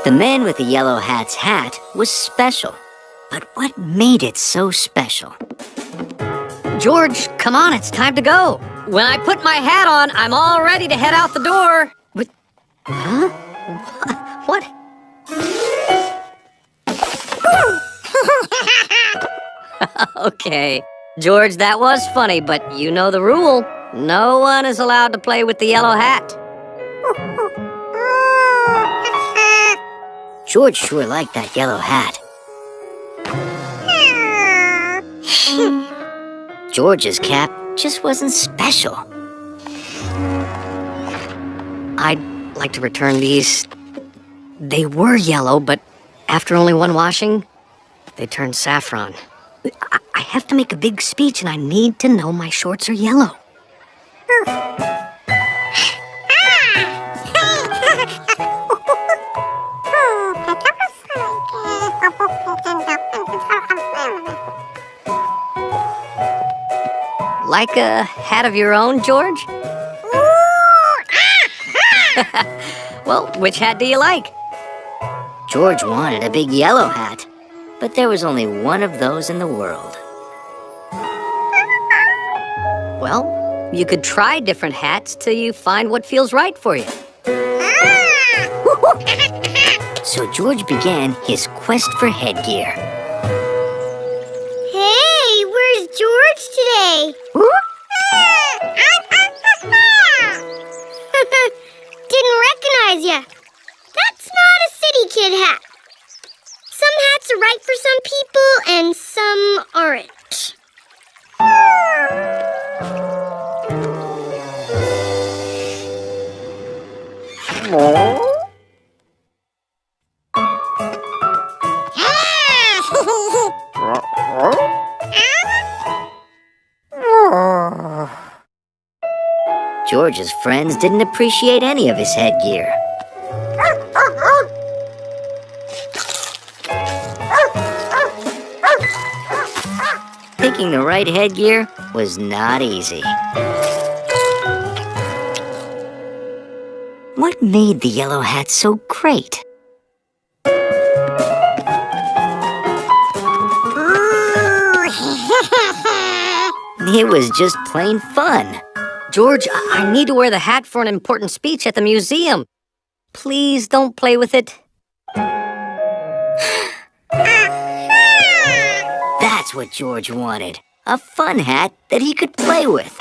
The man with the yellow hat's hat was special. But what made it so special? George, come on, it's time to go. When I put my hat on, I'm all ready to head out the door. But, huh? What? Okay, George, that was funny, but you know the rule. No one is allowed to play with the yellow hat. George sure liked that yellow hat. George's cap just wasn't special. I'd like to return these. They were yellow, but after only one washing, they turned saffron. I have to make a big speech, and I need to know my shorts are yellow. Like a hat of your own, George? Well, which hat do you like? George wanted a big yellow hat, but there was only one of those in the world. Well, you could try different hats till you find what feels right for you. So George began his quest for headgear. Hey, where's George today? Didn't recognize ya. That's not a city kid hat. Some hats are right for some people and some aren't. George's friends didn't appreciate any of his headgear. Picking the right headgear was not easy. What made the yellow hat so great? It was just plain fun. George, I need to wear the hat for an important speech at the museum. Please don't play with it. That's what George wanted. A fun hat that he could play with.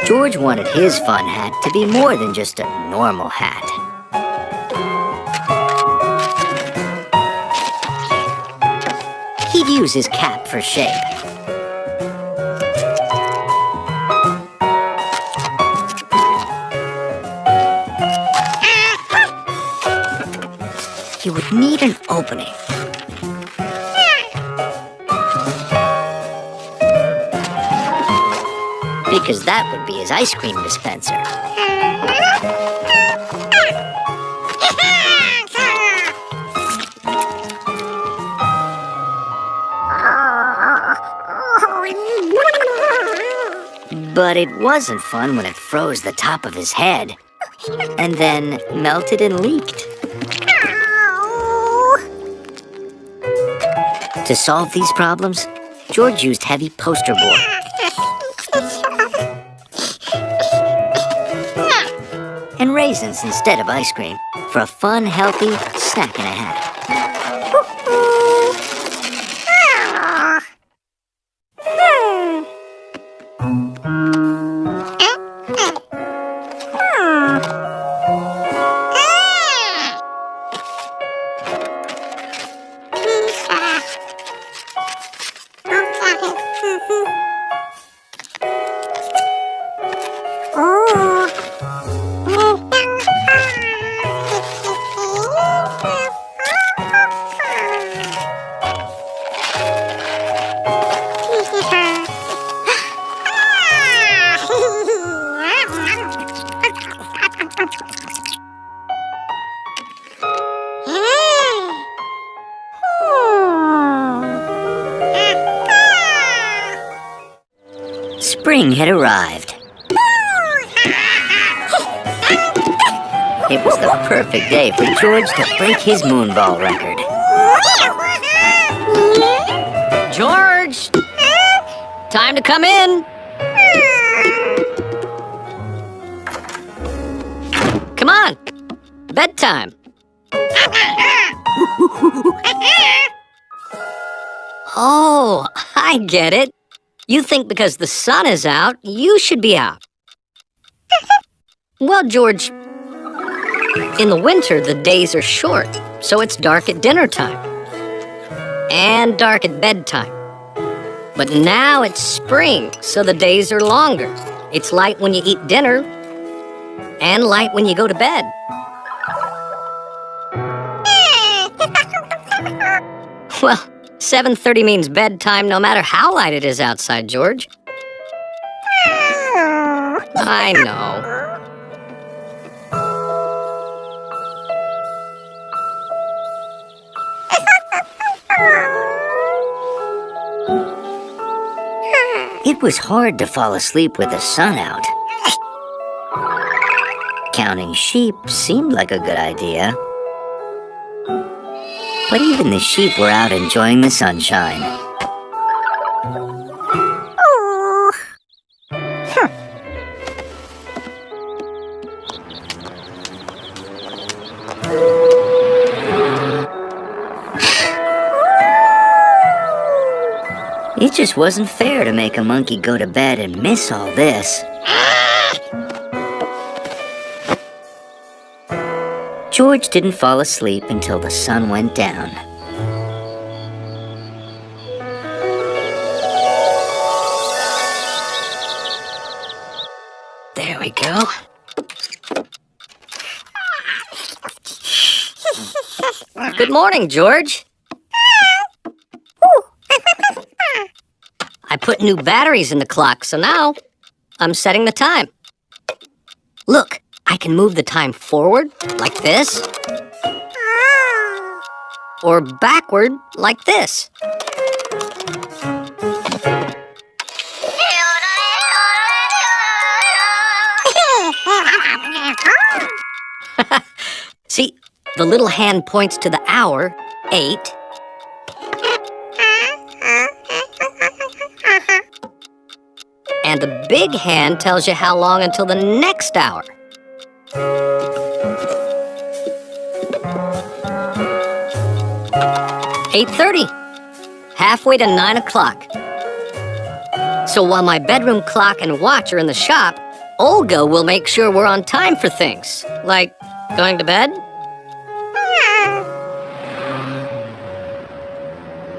George wanted his fun hat to be more than just a normal hat. He'd use his cap for shape. He would need an opening. Because that would be his ice cream dispenser. But it wasn't fun when it froze the top of his head, and then melted and leaked. To solve these problems, George used heavy poster board. And raisins instead of ice cream for a fun, healthy snack and a hat. Spring had arrived. It was the perfect day for George to break his moonball record. George! Time to come in! Come on! Bedtime! Oh, I get it. You think because the sun is out, you should be out. Well, George, in the winter, the days are short, so it's dark at dinner time and dark at bedtime. But now it's spring, so the days are longer. It's light when you eat dinner and light when you go to bed. Well, 7:30 means bedtime no matter how light it is outside, George. I know. It was hard to fall asleep with the sun out. Counting sheep seemed like a good idea. But even the sheep were out enjoying the sunshine. It just wasn't fair to make a monkey go to bed and miss all this. George didn't fall asleep until the sun went down. There we go. Good morning, George. I put new batteries in the clock, so now I'm setting the time. Look, I can move the time forward, like this, or backward, like this. See, the little hand points to the hour, 8. And the big hand tells you how long until the next hour. 8:30, halfway to 9 o'clock. So while my bedroom clock and watch are in the shop, Olga will make sure we're on time for things, like going to bed.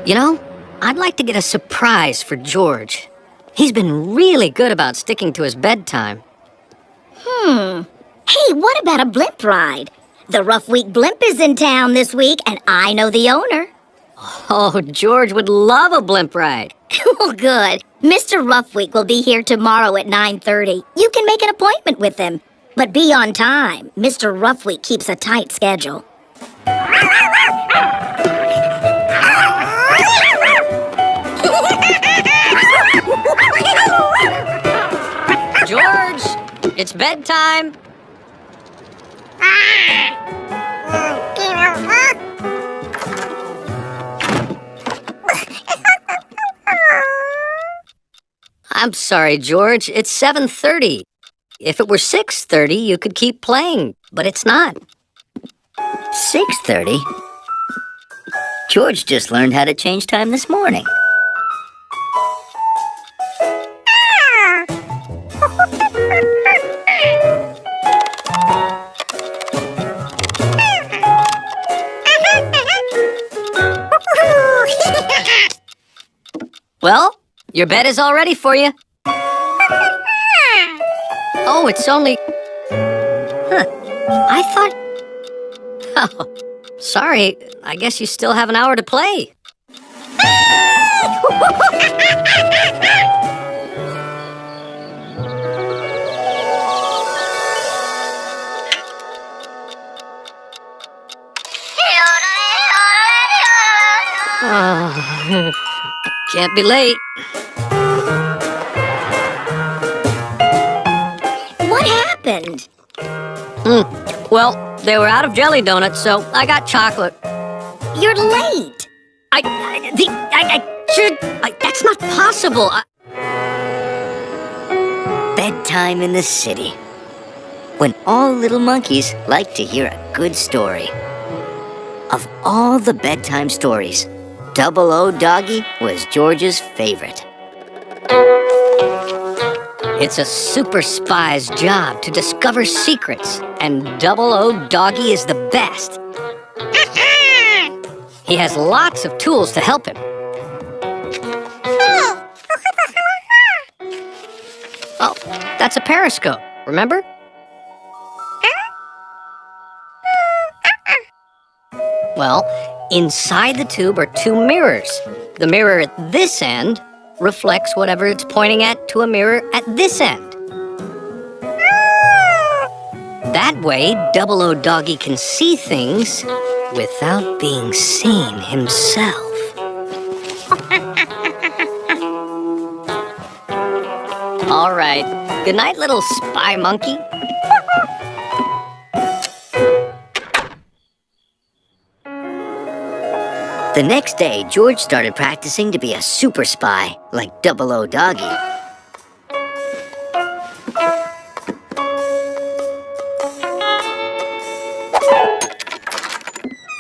You know, I'd like to get a surprise for George. He's been really good about sticking to his bedtime. Hey, what about a blimp ride? The Rough Week blimp is in town this week, and I know the owner. Oh, George would love a blimp ride. Well, good. Mr. Rough Week will be here tomorrow at 9:30. You can make an appointment with him. But be on time. Mr. Rough Week keeps a tight schedule. George, it's bedtime. I'm sorry, George. It's 7:30. If it were 6:30, you could keep playing, but it's not. 6:30? George just learned how to change time this morning. Well, your bed is all ready for you. Oh, it's only... I thought... Oh, sorry. I guess you still have an hour to play. Oh, can't be late. happened? Well, they were out of jelly donuts, so I got chocolate. You're late. That's not possible. Bedtime in the city. When all little monkeys like to hear a good story. Of all the bedtime stories, Double O Doggy was George's favorite. It's a super spy's job to discover secrets, and Double O Doggy is the best. He has lots of tools to help him. Oh, that's a periscope, remember? Well, inside the tube are two mirrors. The mirror at this end reflects whatever it's pointing at to a mirror at this end. That way, Double O Doggy can see things without being seen himself. All right. Good night, little spy monkey. The next day, George started practicing to be a super spy, like Double O Doggy.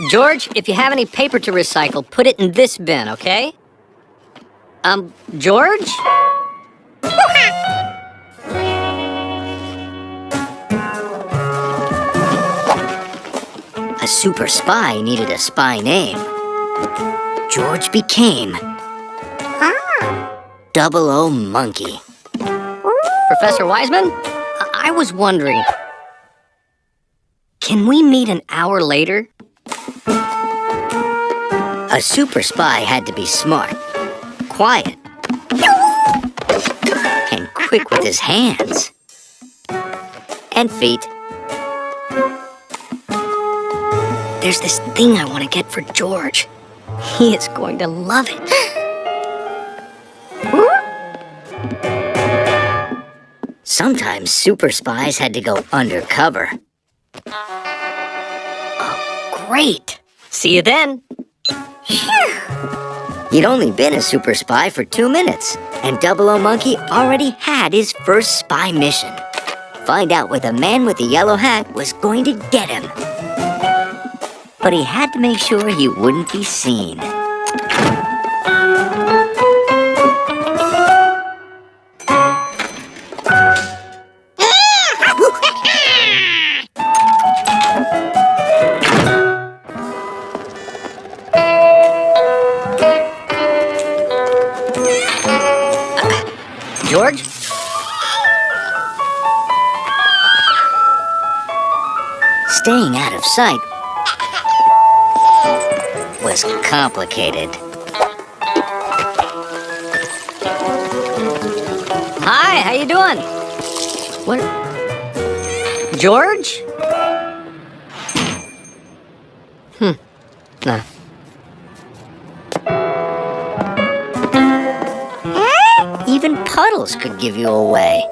George, if you have any paper to recycle, put it in this bin, okay? George? A super spy needed a spy name. George became Double O Monkey. Professor Wiseman? I was wondering, can we meet an hour later? A super spy had to be smart, quiet, and quick with his hands and feet. There's this thing I want to get for George. He is going to love it. Sometimes super spies had to go undercover. Oh, great. See you then. He'd only been a super spy for 2 minutes, and Double O Monkey already had his first spy mission. Find out where the man with the yellow hat was going to get him. But he had to make sure he wouldn't be seen. George? Staying out of sight was complicated. Hi, how you doing? What? George? Nah. Even puddles could give you away.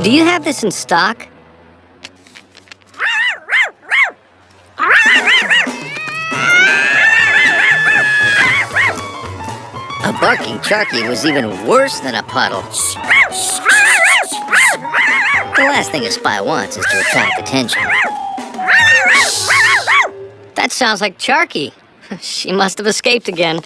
Do you have this in stock? A barking Charky was even worse than a puddle. The last thing a spy wants is to attract attention. That sounds like Charky. She must have escaped again.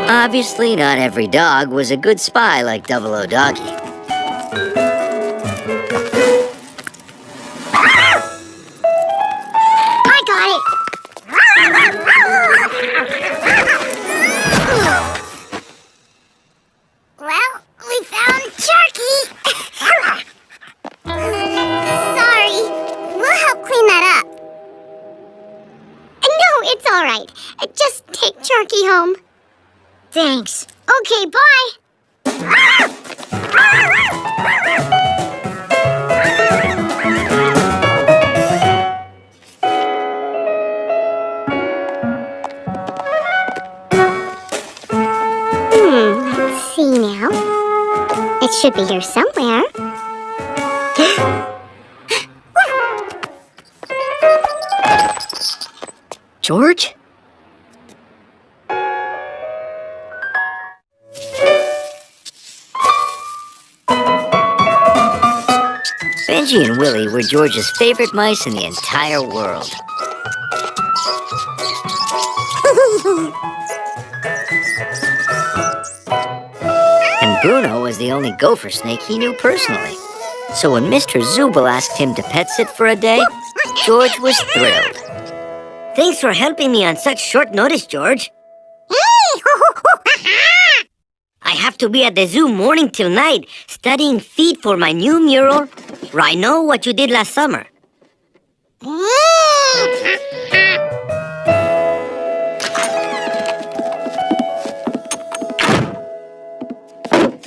Obviously, not every dog was a good spy like Double O Doggy. I got it. Well, we found Sharky. Sorry. We'll help clean that up. No, it's all right. Just take Sharky home. Thanks. Okay, bye. Let's see now. It should be here somewhere. George? Benji and Willie were George's favorite mice in the entire world. And Bruno was the only gopher snake he knew personally. So when Mr. Zubel asked him to pet sit for a day, George was thrilled. Thanks for helping me on such short notice, George. I have to be at the zoo morning till night, studying feet for my new mural, Rhino, What You Did Last Summer.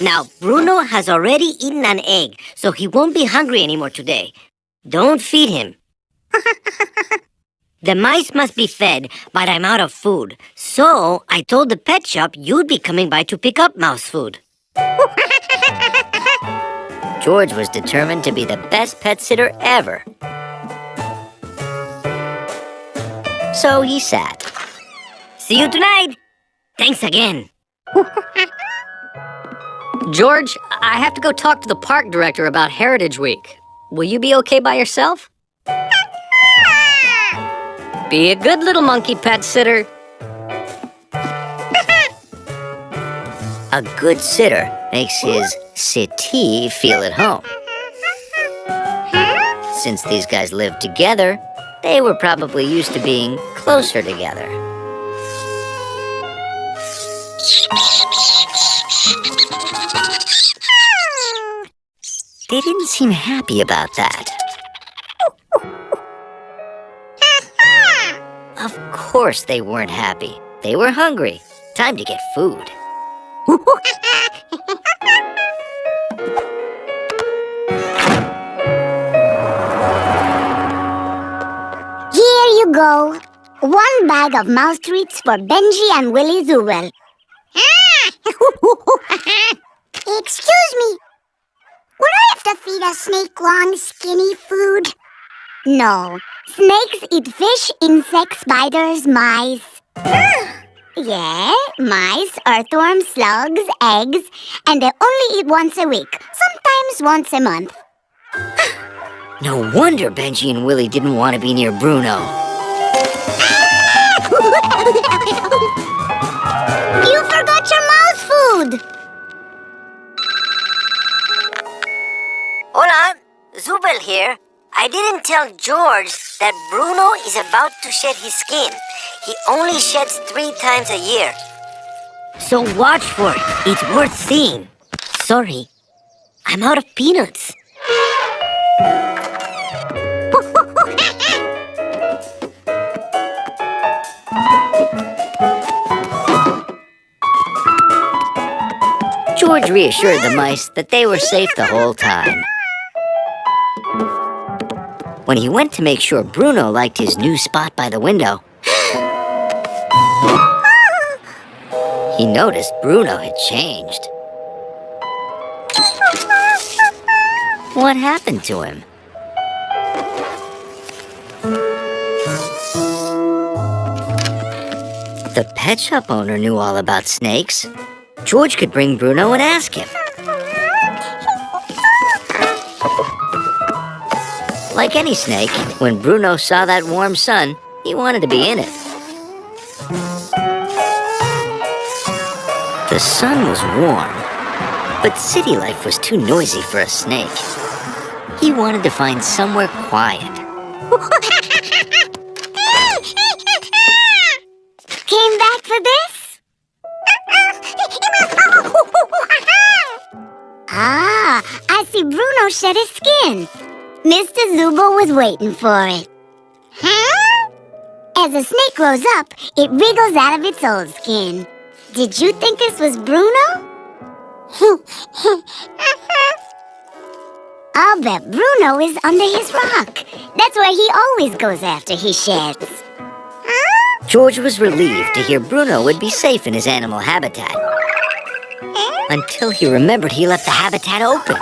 Now, Bruno has already eaten an egg, so he won't be hungry anymore today. Don't feed him. The mice must be fed, but I'm out of food. So I told the pet shop you'd be coming by to pick up mouse food. George was determined to be the best pet sitter ever. So he sat. See you tonight. Thanks again. George, I have to go talk to the park director about Heritage Week. Will you be okay by yourself? Be a good little monkey pet sitter. A good sitter makes his sittee feel at home. Since these guys lived together, they were probably used to being closer together. They didn't seem happy about that. Of course they weren't happy. They were hungry. Time to get food. Here you go. 1 bag of mouse treats for Benji and Willie Zubel. Excuse me. Would I have to feed a snake long, skinny food? No. Snakes eat fish, insects, spiders, mice. Yeah, mice, earthworms, slugs, eggs, and they only eat once a week, sometimes once a month. No wonder Benji and Willie didn't want to be near Bruno. You forgot your mouse food! Hola, Zubel here. I didn't tell George that Bruno is about to shed his skin. He only sheds 3 times a year. So watch for it. It's worth seeing. Sorry, I'm out of peanuts. George reassured the mice that they were safe the whole time. When he went to make sure Bruno liked his new spot by the window, he noticed Bruno had changed. What happened to him? The pet shop owner knew all about snakes. George could bring Bruno and ask him. Like any snake, when Bruno saw that warm sun, he wanted to be in it. The sun was warm, but city life was too noisy for a snake. He wanted to find somewhere quiet. Came back for this? Ah, I see Bruno shed his skin. Mr. Zubel was waiting for it. Huh? As a snake grows up, it wriggles out of its old skin. Did you think this was Bruno? I'll bet Bruno is under his rock. That's where he always goes after he sheds. George was relieved to hear Bruno would be safe in his animal habitat. Until he remembered he left the habitat open.